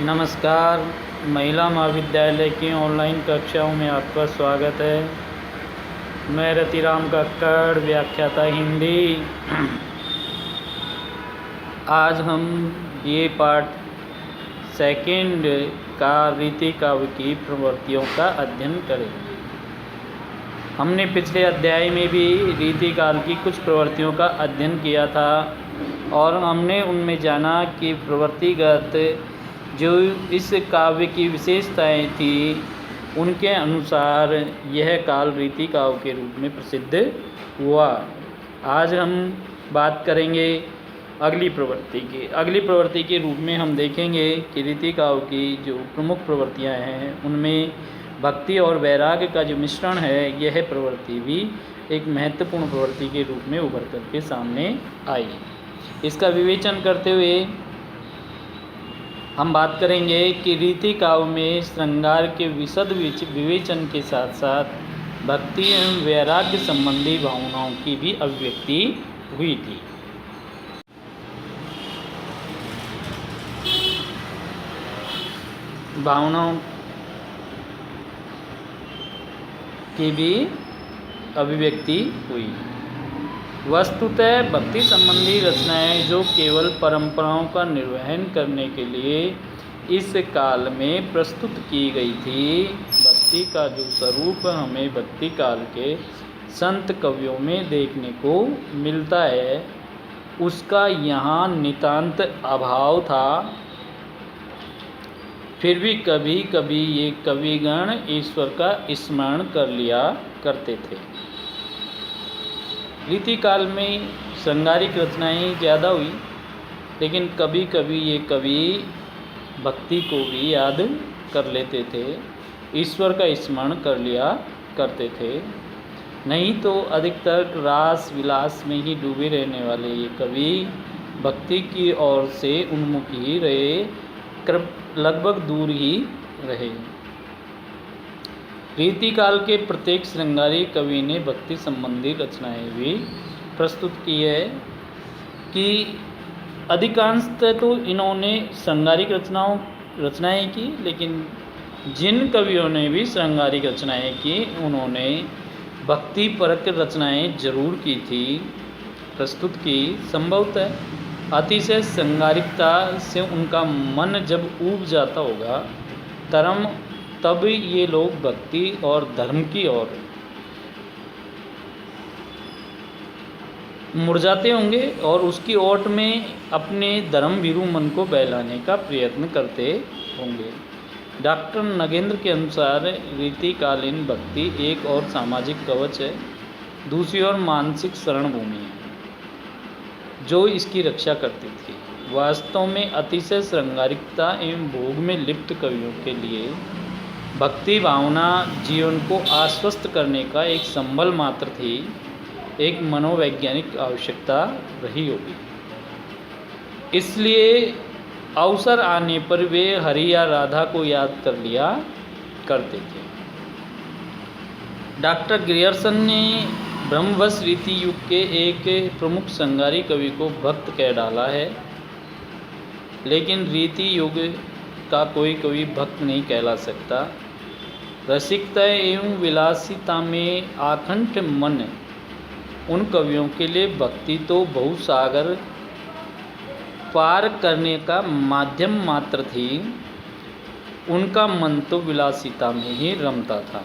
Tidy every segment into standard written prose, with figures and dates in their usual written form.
नमस्कार। महिला महाविद्यालय की ऑनलाइन कक्षाओं में आपका स्वागत है। मैं रतिराम कक्कड़, व्याख्याता हिंदी। आज हम ये पाठ सेकंड का रीति काव्य की प्रवृत्तियों का अध्ययन करेंगे। हमने पिछले अध्याय में भी रीति काल की कुछ प्रवृत्तियों का अध्ययन किया था और हमने उनमें जाना कि प्रवृत्तिगत जो इस काव्य की विशेषताएं थी उनके अनुसार यह काल रीति काव्य के रूप में प्रसिद्ध हुआ। आज हम बात करेंगे अगली प्रवृत्ति की। अगली प्रवृत्ति के रूप में हम देखेंगे कि रीति काव्य की जो प्रमुख प्रवृत्तियां हैं उनमें भक्ति और वैराग्य का जो मिश्रण है, यह प्रवृत्ति भी एक महत्वपूर्ण प्रवृत्ति के रूप में उभर करके सामने आई। इसका विवेचन करते हुए हम बात करेंगे कि रीति काव्य में श्रृंगार के विशद विवेचन के साथ साथ भक्ति एवं वैराग्य संबंधी भावनाओं की भी अभिव्यक्ति हुई थी। भावनाओं की भी अभिव्यक्ति हुई। वस्तुतः भक्ति संबंधी रचनाएं जो केवल परंपराओं का निर्वहन करने के लिए इस काल में प्रस्तुत की गई थी, भक्ति का जो स्वरूप हमें भक्ति काल के संत कवियों में देखने को मिलता है, उसका यहाँ नितांत अभाव था। फिर भी कभी कभी ये कविगण ईश्वर का स्मरण कर लिया करते थे। रीति काल में श्रृंगारिक रचनाएं ज़्यादा हुई, लेकिन कभी कभी ये कवि भक्ति को भी याद कर लेते थे, ईश्वर का स्मरण कर लिया करते थे। नहीं तो अधिकतर रास विलास में ही डूबे रहने वाले ये कवि भक्ति की ओर से उन्मुख ही रहे, लगभग दूर ही रहे। रीति काल के प्रत्येक श्रृंगारी कवि ने भक्ति संबंधी रचनाएं भी प्रस्तुत की है कि अधिकांशतः तो इन्होंने श्रृंगारिक रचनाएं की, लेकिन जिन कवियों ने भी श्रृंगारिक रचनाएं की उन्होंने भक्ति परक रचनाएं जरूर की थी, प्रस्तुत की। संभवतः अतिशय श्रृंगारिकता से उनका मन जब ऊब जाता होगा तब ये लोग भक्ति और धर्म की ओर मुड़ जाते होंगे और उसकी ओट में अपने धर्म भीरू मन को बहलाने का प्रयत्न करते होंगे। डॉक्टर नगेंद्र के अनुसार रीतिकालीन भक्ति एक और सामाजिक कवच है, दूसरी ओर मानसिक शरण भूमि है जो इसकी रक्षा करती थी। वास्तव में अतिशय श्रृंगारिकता एवं भोग में लिप्त कवियों के लिए भक्ति भावना जीवन को आश्वस्त करने का एक संबल मात्र थी, एक मनोवैज्ञानिक आवश्यकता रही होगी। इसलिए अवसर आने पर वे हरि या राधा को याद कर लिया करते थे। डॉक्टर ग्रियर्सन ने ब्रह्मवश रीति युग के एक प्रमुख श्रृंगारी कवि को भक्त कह डाला है, लेकिन रीति युग का कोई कवि भक्त नहीं कहला सकता। रसिकता एवं विलासिता में आकंठ मन उन कवियों के लिए भक्ति तो बहुसागर पार करने का माध्यम मात्र थी, उनका मन तो विलासिता में ही रमता था,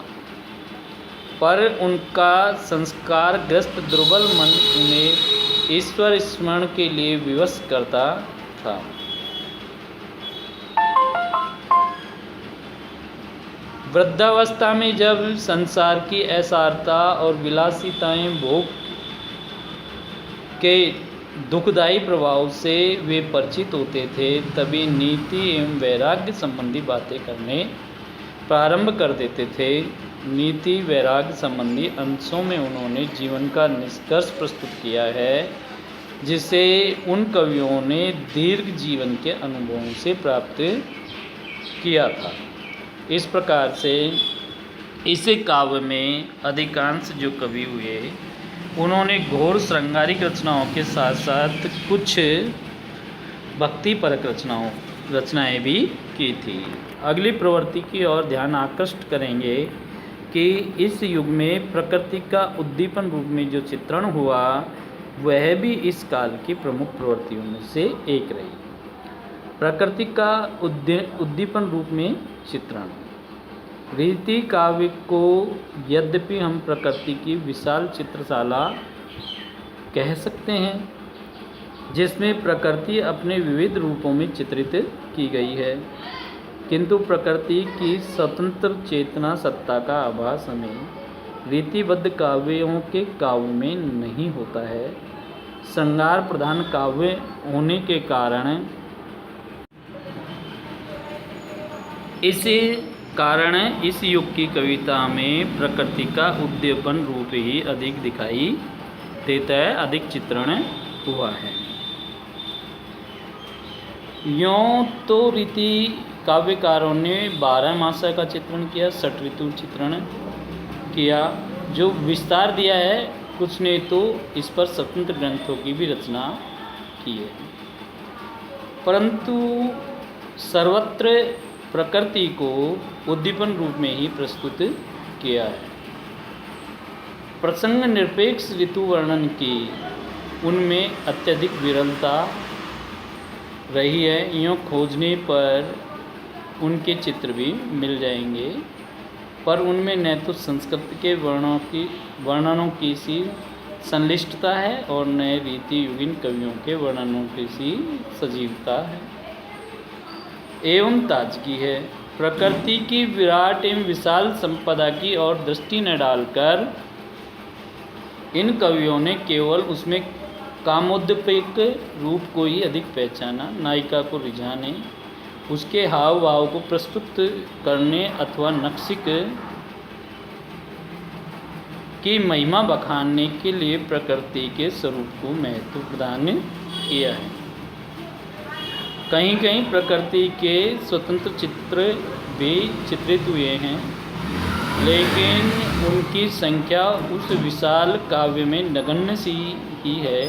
पर उनका संस्कारग्रस्त दुर्बल मन उन्हें ईश्वर स्मरण के लिए विवश करता था। वृद्धावस्था में जब संसार की असारता और विलासिताएं भोग के दुखदायी प्रभाव से वे परिचित होते थे, तभी नीति एवं वैराग्य संबंधी बातें करने प्रारंभ कर देते थे। नीति वैराग्य संबंधी अंशों में उन्होंने जीवन का निष्कर्ष प्रस्तुत किया है, जिसे उन कवियों ने दीर्घ जीवन के अनुभवों से प्राप्त किया था। इस प्रकार से इस काव्य में अधिकांश जो कवि हुए उन्होंने घोर श्रृंगारिक रचनाओं के साथ साथ कुछ भक्ति परक रचनाओं रचनाएं भी की थी। अगली प्रवृत्ति की ओर ध्यान आकृष्ट करेंगे कि इस युग में प्रकृति का उद्दीपन रूप में जो चित्रण हुआ वह भी इस काल की प्रमुख प्रवृत्तियों में से एक रही। प्रकृति का उद्दीपन रूप में चित्रण। रीति काव्य को यद्यपि हम प्रकृति की विशाल चित्रशाला कह सकते हैं, जिसमें प्रकृति अपने विविध रूपों में चित्रित की गई है, किंतु प्रकृति की स्वतंत्र चेतना सत्ता का आभास हमें रीतिबद्ध काव्यों के काव्य में नहीं होता है। श्रृंगार प्रधान काव्य होने के कारण इस युग की कविता में प्रकृति का उद्दीपन रूप ही अधिक दिखाई देता है, अधिक चित्रण हुआ है। यों तो रीति काव्यकारों ने 12 मासा का चित्रण किया, 6 ऋतु चित्रण किया, जो विस्तार दिया है। कुछ ने तो इस पर स्वतंत्र ग्रंथों की भी रचना की है, परंतु सर्वत्र प्रकृति को उद्दीपन रूप में ही प्रस्तुत किया है। प्रसंग निरपेक्ष ऋतु वर्णन की उनमें अत्यधिक विरलता रही है। यूँ खोजने पर उनके चित्र भी मिल जाएंगे, पर उनमें न तो संस्कृत के वर्णनों की सी संलिष्टता है और न रीति युगीन कवियों के वर्णनों की सी सजीवता है एवं ताजगी है। प्रकृति की विराट एवं विशाल संपदा की ओर दृष्टि न डालकर इन कवियों ने केवल उसमें कामोद्दीपक रूप को ही अधिक पहचाना। नायिका को रिझाने, उसके हाव भाव को प्रस्तुत करने अथवा नक्सिक की महिमा बखानने के लिए प्रकृति के स्वरूप को महत्व प्रदान किया है। कहीं कहीं प्रकृति के स्वतंत्र चित्र भी चित्रित हुए हैं, लेकिन उनकी संख्या उस विशाल काव्य में नगण्य सी ही है।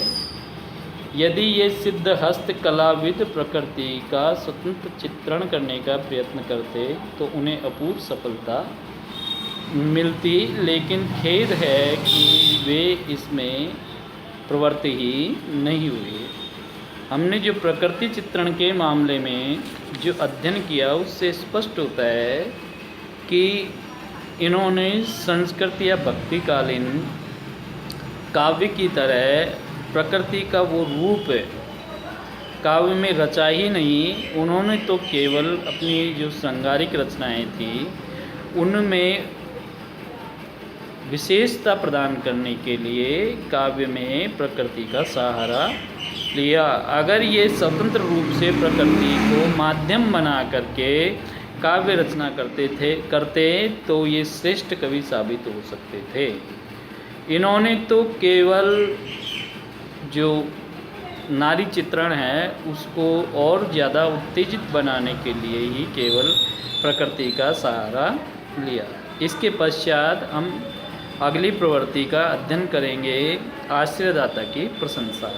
यदि ये सिद्ध हस्तकलाविद प्रकृति का स्वतंत्र चित्रण करने का प्रयत्न करते तो उन्हें अपूर्व सफलता मिलती, लेकिन खेद है कि वे इसमें प्रवृत्त ही नहीं हुए। हमने जो प्रकृति चित्रण के मामले में जो अध्ययन किया उससे स्पष्ट होता है कि इन्होंने संस्कृत या भक्तिकालीन काव्य की तरह प्रकृति का वो रूप काव्य में रचा ही नहीं, उन्होंने तो केवल अपनी जो श्रृंगारिक रचनाएं थी उनमें विशेषता प्रदान करने के लिए काव्य में प्रकृति का सहारा लिया। अगर ये स्वतंत्र रूप से प्रकृति को माध्यम बना करके काव्य रचना करते तो ये श्रेष्ठ कवि साबित हो सकते थे। इन्होंने तो केवल जो नारी चित्रण है उसको और ज़्यादा उत्तेजित बनाने के लिए ही केवल प्रकृति का सहारा लिया। इसके पश्चात हम अगली प्रवृत्ति का अध्ययन करेंगे, आश्रयदाता की प्रशंसा,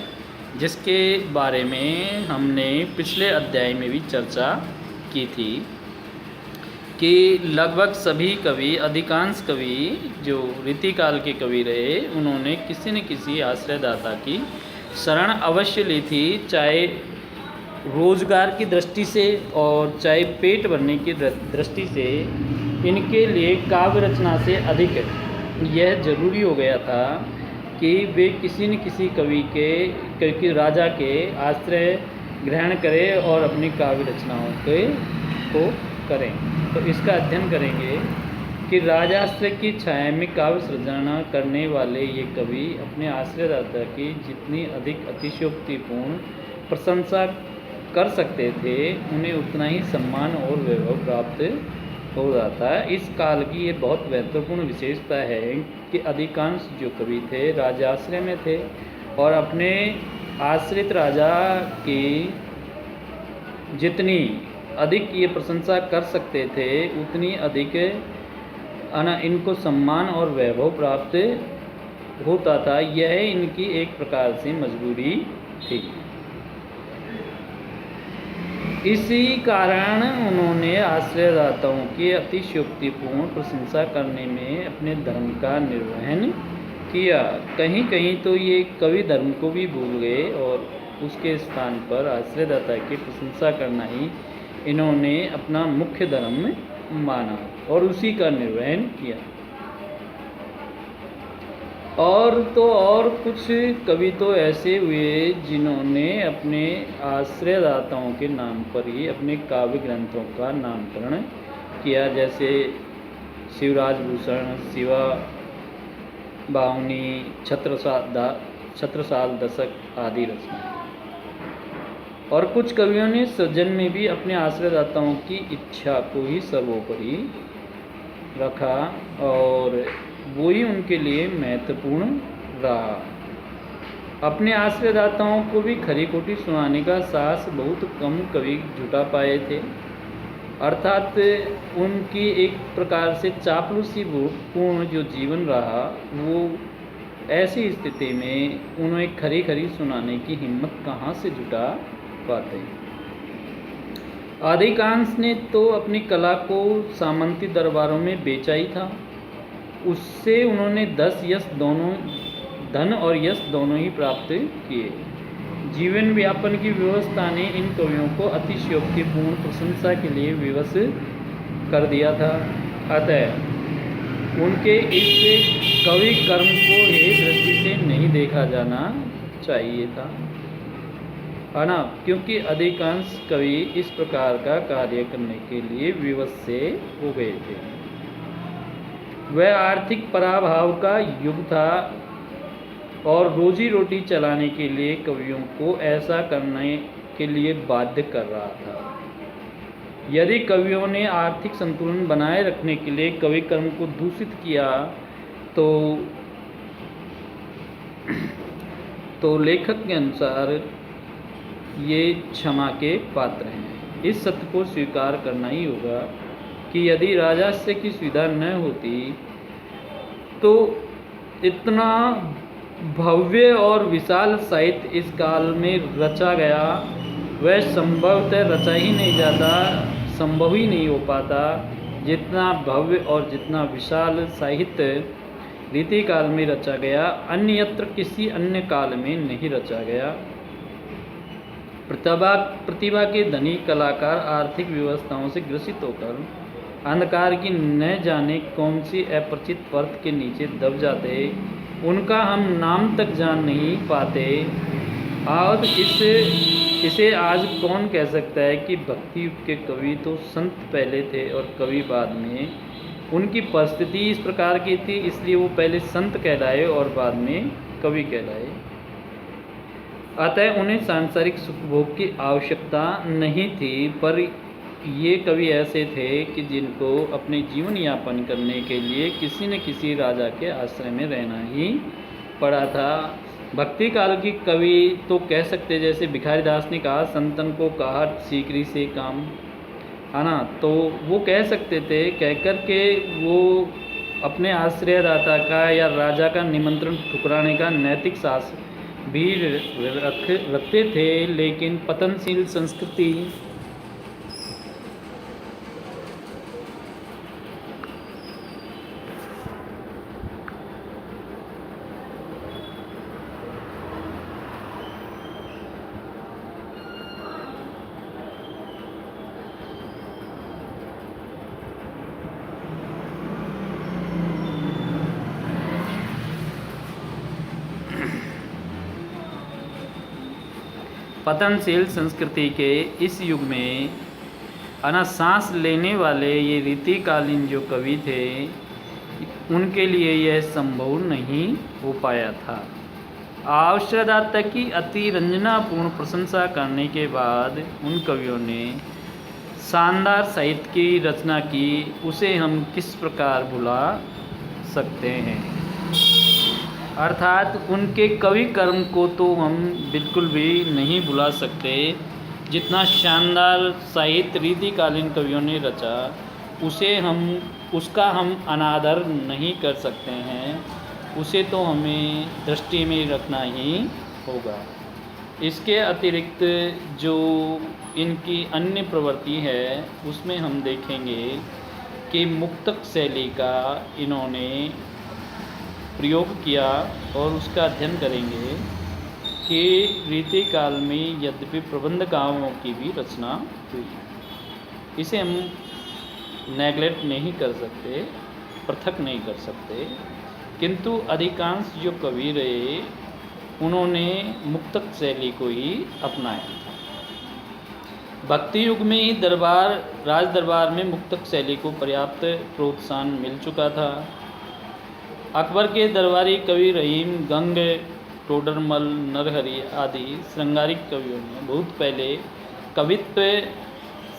जिसके बारे में हमने पिछले अध्याय में भी चर्चा की थी कि लगभग सभी कवि, अधिकांश कवि जो रीतिकाल के कवि रहे, उन्होंने किसी न किसी आश्रयदाता की शरण अवश्य ली थी, चाहे रोजगार की दृष्टि से और चाहे पेट भरने की दृष्टि से। इनके लिए काव्य रचना से अधिक यह जरूरी हो गया था कि वे किसी न किसी कवि राजा के आश्रय ग्रहण करें और अपनी काव्य रचनाओं को करें। तो इसका अध्ययन करेंगे कि राजाश्रय की छाया में काव्य सृजना करने वाले ये कवि अपने आश्रयदाता की जितनी अधिक अतिशयोक्तिपूर्ण प्रशंसा कर सकते थे, उन्हें उतना ही सम्मान और वैभव प्राप्त हो जाता है। इस काल की ये बहुत महत्वपूर्ण विशेषता है कि अधिकांश जो कवि थे राजाश्रय में थे और अपने आश्रित राजा की जितनी अधिक ये प्रशंसा कर सकते थे उतनी अधिक इनको सम्मान और वैभव प्राप्त होता था। यह इनकी एक प्रकार से मजबूरी थी। इसी कारण उन्होंने आश्रयदाताओं की अतिशयोक्तिपूर्ण प्रशंसा करने में अपने धर्म का निर्वहन किया। कहीं कहीं तो ये कवि धर्म को भी भूल गए और उसके स्थान पर आश्रयदाता की प्रशंसा करना ही इन्होंने अपना मुख्य धर्म माना और उसी का निर्वहन किया। और कुछ कवि तो ऐसे हुए जिन्होंने अपने आश्रयदाताओं के नाम पर ही अपने काव्य ग्रंथों का नामकरण किया, जैसे शिवराज भूषण, शिवा बाहुनी, छत्रसाल दशक आदि रचनाएं। और कुछ कवियों ने सृजन में भी अपने आश्रयदाताओं की इच्छा को ही सर्वोपरि रखा और वो ही उनके लिए महत्वपूर्ण रहा। अपने आश्रयदाताओं को भी खरी खोटी सुनाने का साहस बहुत कम कवि जुटा पाए थे, अर्थात उनकी एक प्रकार से चापलूसी पूर्ण जो जीवन रहा, वो ऐसी स्थिति में उन्हें खरी खरी सुनाने की हिम्मत कहाँ से जुटा पाते। अधिकांश ने तो अपनी कला को सामंती दरबारों में बेचा ही था। उससे उन्होंने धन और यश दोनों ही प्राप्त किए। जीवन व्यापन की व्यवस्था ने इन कवियों को अतिशयोक्तिपूर्ण प्रशंसा के लिए विवश कर दिया था। अतः उनके इस कवि कर्म को एक दृष्टि से नहीं देखा जाना चाहिए था, है ना, क्योंकि अधिकांश कवि इस प्रकार का कार्य करने के लिए विवश से हो गए थे। वह आर्थिक पराभाव का युग था और रोजी रोटी चलाने के लिए कवियों को ऐसा करने के लिए बाध्य कर रहा था। यदि कवियों ने आर्थिक संतुलन बनाए रखने के लिए कवि कर्म को दूषित किया तो लेखक के अनुसार ये क्षमा के पात्र हैं। इस सत्य को स्वीकार करना ही होगा कि यदि राजस्व की सुविधा न होती तो इतना भव्य और विशाल साहित्य इस काल में रचा गया वह संभवतः रचा ही नहीं जाता, संभव ही नहीं हो पाता। जितना भव्य और जितना विशाल साहित्य रीति काल में रचा गया, अन्यत्र किसी अन्य काल में नहीं रचा गया। प्रतिभा के धनी कलाकार आर्थिक व्यवस्थाओं से ग्रसित होकर अंधकार की न जाने कौन सी अपरिचित परत के नीचे दब जाते, उनका हम नाम तक जान नहीं पाते। और इसे आज कौन कह सकता है कि भक्ति युग के कवि तो संत पहले थे और कवि बाद में। उनकी परिस्थिति इस प्रकार की थी, इसलिए वो पहले संत कहलाए और बाद में कवि कहलाए। अतः उन्हें सांसारिक सुखभोग की आवश्यकता नहीं थी, पर ये कवि ऐसे थे कि जिनको अपने जीवन यापन करने के लिए किसी न किसी राजा के आश्रय में रहना ही पड़ा था। भक्ति काल की कवि तो कह सकते, जैसे भिखारी दास ने कहा, संतन को कहा सीकरी से काम, है ना, तो वो कह सकते थे। कहकर के वो अपने आश्रयदाता का या राजा का निमंत्रण ठुकराने का नैतिक साहस भी रखते थे। लेकिन पतनशील संस्कृति पतनशील संस्कृति के इस युग में सांस लेने वाले ये रीतिकालीन जो कवि थे, उनके लिए यह संभव नहीं हो पाया था। आश्रयदाता की अति रंजनापूर्ण प्रशंसा करने के बाद उन कवियों ने शानदार साहित्य की रचना की, उसे हम किस प्रकार भुला सकते हैं। अर्थात उनके कवि कर्म को तो हम बिल्कुल भी नहीं भुला सकते। जितना शानदार साहित्य रीतिकालीन कवियों ने रचा, उसका हम अनादर नहीं कर सकते हैं। उसे तो हमें दृष्टि में रखना ही होगा। इसके अतिरिक्त जो इनकी अन्य प्रवृत्ति है उसमें हम देखेंगे कि मुक्तक शैली का इन्होंने प्रयोग किया और उसका अध्ययन करेंगे कि रीति काल में यद्यपि प्रबंध काव्यों की भी रचना हुई, इसे हम नेगलेक्ट नहीं कर सकते, पृथक नहीं कर सकते, किंतु अधिकांश जो कवि रहे उन्होंने मुक्तक शैली को ही अपनाया था। भक्ति युग में ही राज दरबार में मुक्तक शैली को पर्याप्त प्रोत्साहन मिल चुका था। अकबर के दरबारी कवि रहीम, गंग, टोडरमल, नरहरि आदि श्रृंगारिक कवियों ने बहुत पहले कवित्व,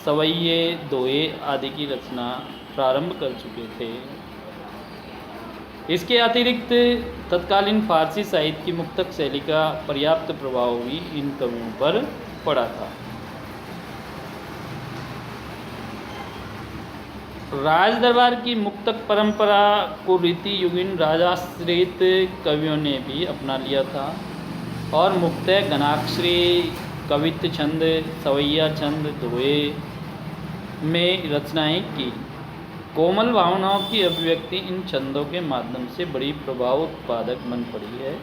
सवैये, दोहे आदि की रचना प्रारंभ कर चुके थे। इसके अतिरिक्त तत्कालीन फारसी साहित्य की मुक्तक शैली का पर्याप्त प्रभाव भी इन कवियों पर पड़ा था। राज दरबार की मुक्तक परंपरा को रीति युगीन राजाश्रित कवियों ने भी अपना लिया था और मुक्तक, गणाक्षरी, कवित्त छंद, सवैया छंद, दोहे में रचनाएं की। कोमल भावनाओं की अभिव्यक्ति इन छंदों के माध्यम से बड़ी प्रभाव उत्पादक बन पड़ी है।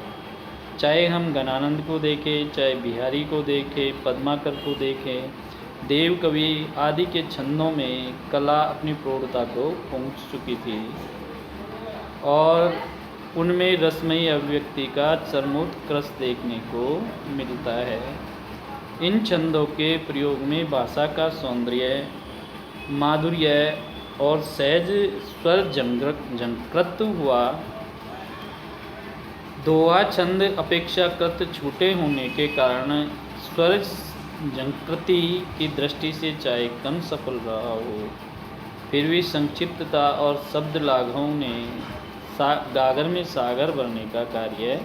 चाहे हम गणानंद को देखें, चाहे बिहारी को देखें, पद्माकर को देखें, देव कवि आदि के छंदों में कला अपनी प्रौढ़ता को पहुंच चुकी थी और उनमें रसमयी अभिव्यक्ति का चरमोत्कर्ष देखने को मिलता है। इन छंदों के प्रयोग में भाषा का सौंदर्य, माधुर्य और सहज स्वर झंकृत हुआ। दोहा छंद अपेक्षाकृत छोटे होने के कारण स्वर झंकृति की दृष्टि से चाहे कम सफल रहा हो, फिर भी संक्षिप्तता और शब्द लाघवों ने गागर में सागर भरने का कार्य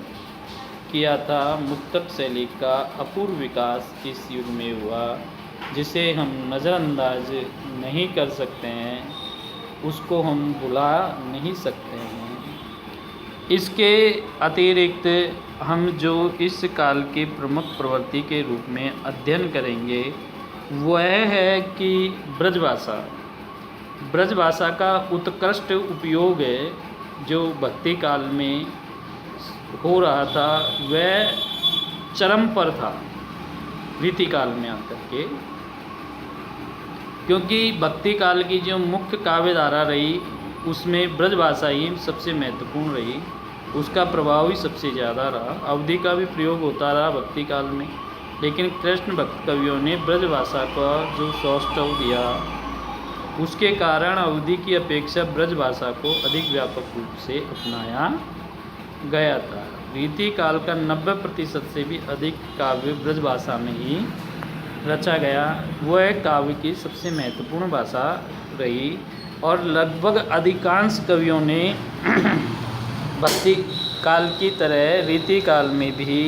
किया था। मुक्तक शैली का अपूर्व विकास इस युग में हुआ जिसे हम नज़रअंदाज नहीं कर सकते हैं, उसको हम भुला नहीं सकते हैं। इसके अतिरिक्त हम जो इस काल के प्रमुख प्रवृत्ति के रूप में अध्ययन करेंगे वह है कि ब्रजभाषा का उत्कृष्ट उपयोग जो भक्ति काल में हो रहा था वह चरम पर था रीति काल में आकर के, क्योंकि भक्ति काल की जो मुख्य काव्य धारा रही उसमें ब्रजभाषा ही सबसे महत्वपूर्ण रही, उसका प्रभाव ही सबसे ज़्यादा रहा। अवधि का भी प्रयोग होता रहा भक्ति काल में, लेकिन कृष्ण भक्त कवियों ने ब्रजभाषा का जो सौष्ठव दिया उसके कारण अवधि की अपेक्षा ब्रजभाषा को अधिक व्यापक रूप से अपनाया गया था। रीति काल का 90% से भी अधिक काव्य ब्रजभाषा में ही रचा गया। वह काव्य की सबसे महत्वपूर्ण भाषा रही और लगभग अधिकांश कवियों ने भक्ति काल की तरह रीति काल में भी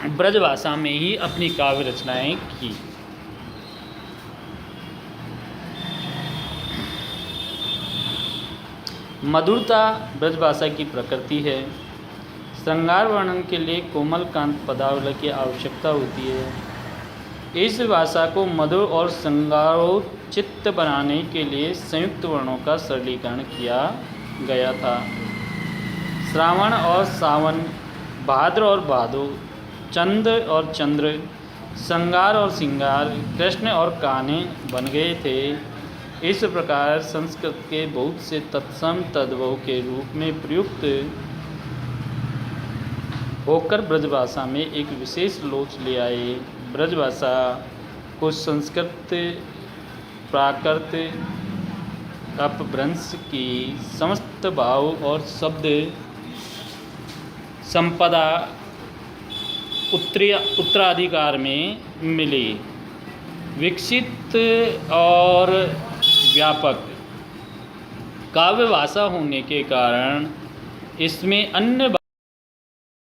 ब्रजभाषा में ही अपनी काव्य रचनाएं की। मधुरता ब्रजभाषा की प्रकृति है। श्रृंगार वर्णन के लिए कोमल कांत पदावली की आवश्यकता होती है। इस भाषा को मधुर और श्रृंगारोचित बनाने के लिए संयुक्त वर्णों का सरलीकरण किया गया था। श्रावण और सावन, भाद्र और भादो, चंद और चंद्र, श्रृंगार और सिंगार, कृष्ण और कान्हे बन गए थे। इस प्रकार संस्कृत के बहुत से तत्सम तद्भव के रूप में प्रयुक्त होकर ब्रजभाषा में एक विशेष लोच ले आए। ब्रजभाषा को संस्कृत, प्राकृत, अपभ्रंश की समस्त भाव और शब्द संपदा उत्तराधिकार में मिली। विकसित और व्यापक काव्य भाषा होने के कारण इसमें अन्य